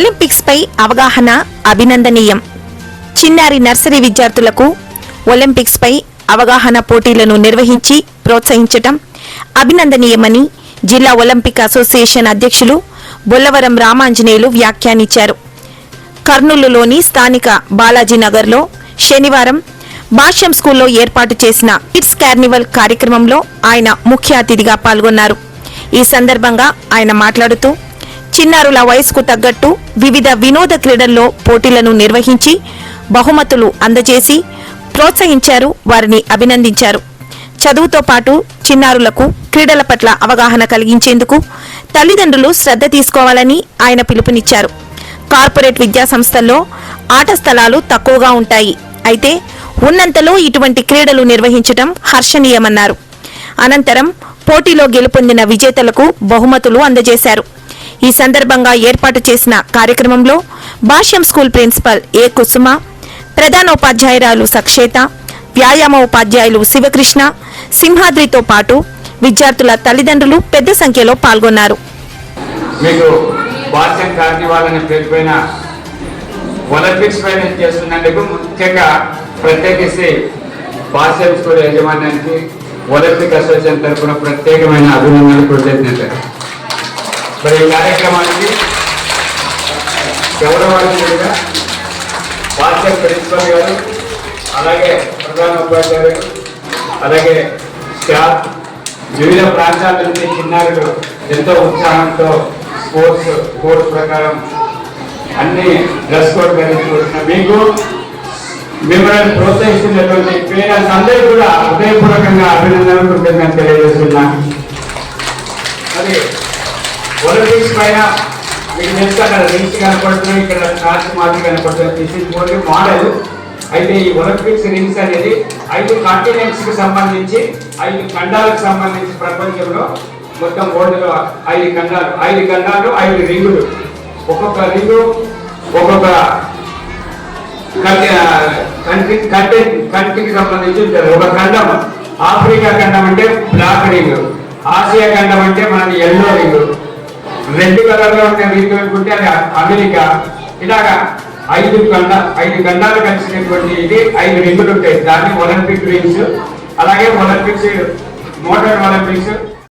Olympics పై అవగాహన అభినందనీయం. చిన్నారి నర్సరీ విద్యార్థులకు ఒలింపిక్స్ పై అవగాహన పోటీలను నిర్వహించి ప్రోత్సహించటం అభినందనీయమని జిల్లా ఒలింపిక్ అసోసియేషన్ అధ్యక్షులు బొల్లవరం రామాంజనేయులు వ్యాఖ్యానించారు. కర్నూలులోని స్థానిక బాలాజీనగర్లో శనివారం భాష్యం స్కూల్లో ఏర్పాటు చేసిన కిడ్స్ కార్నివల్ కార్యక్రమంలో ఆయన ముఖ్య అతిథిగా పాల్గొన్నారు. ఈ సందర్భంగా ఆయన మాట్లాడుతూ చిన్నారుల వయసుకు తగ్గట్టు వివిధ వినోద క్రీడల్లో పోటీలను నిర్వహించి బహుమతులు అందజేసి ప్రోత్సహించారు. వారిని అభినందించారు. చదువుతో పాటు చిన్నారులకు క్రీడల పట్ల అవగాహన కలిగించేందుకు తల్లిదండ్రులు శ్రద్ధ తీసుకోవాలని ఆయన పిలుపునిచ్చారు. కార్పొరేట్ విద్యా సంస్థల్లో ఆట స్థలాలు తక్కువగా ఉంటాయి. అయితే ఉన్నంతలో ఇటువంటి క్రీడలు నిర్వహించడం హర్షణీయమన్నారు. అనంతరం పోటీలో గెలుపొందిన విజేతలకు బహుమతులు అందజేశారు. ఈ సందర్భంగా ఏర్పాటు చేసిన కార్యక్రమంలో భాష్యం స్కూల్ ప్రిన్సిపల్ ఏ కుసుమ, ప్రధానోపాధ్యాయురాలు సక్షేత, వ్యాయామ ఉపాధ్యాయులు శివకృష్ణ, సింహాద్రితో పాటు విద్యార్థుల తల్లిదండ్రులు పెద్ద సంఖ్యలో పాల్గొన్నారు. ఒలింపిక్స్ పైన చేస్తున్నందుకు ముఖ్యంగా ప్రత్యేకించి భాష్యం స్కూల్ యాజమాన్యానికి ఒలింపిక్ అసోసియేషన్ తరఫున ప్రత్యేకమైన అభినందనలు కృతజ్ఞతలు. మరి ఈ కార్యక్రమానికి గౌరవాధ్యక్షుడిగా భాష్యం ప్రిన్సిపల్ గారు, అలాగే ప్రధాన ఉపాధ్యాయులు, అలాగే స్టాఫ్, వివిధ ప్రాంతాల నుంచి చిన్నారులు ఎంతో ఉత్సాహంతో కోర్స్ ప్రకారం అన్ని డ్రెస్ కోడ్ ధరించుకుంటున్న మీకు మిమ్మల్ని ప్రోత్సహిస్తున్నటువంటి పేరెంట్స్ అందరూ కూడా హృదయపూర్వకంగా అభినందనలు కృతజ్ఞతలు తెలియజేస్తున్నాను. అది ఒలింపిక్స్ పైన మీకు తెలుసు, అక్కడ రింగ్స్ కనపడుతున్నాయి, ఇక్కడ స్టార్స్ మాదిరి కనపడుతుంది. This is only model. అయితే ఈ ఒలింపిక్స్ రింగ్స్ అనేది 5 కాంటినెంట్స్ కి సంబంధించి 5 ఖండాలకు సంబంధించి ప్రపంచంలో మొత్తం వరల్డ్లో 5 ఖండాలు 5 రింగులు. ఒక్కొక్క రింగు ఒక్కొక్క కంట్రీకి సంబంధించి ఉంటుంది. ఒక ఖండం ఆఫ్రికా ఖండం అంటే బ్లాక్ రింగ్, ఆసియా ఖండం అంటే మనది ఎల్లో రింగ్, రెడ్ కలర్ లో ఉండే రింగ్ అనుకుంటే అది అమెరికా. ఇలాగా 5 ఖండాలు కలిసినటువంటి ఇది 5 రింగులు ఉంటాయి. దాన్ని ఒలింపిక్ రింగ్స్. అలాగే ఒలింపిక్స్, మోటార్ ఒలింపిక్స్,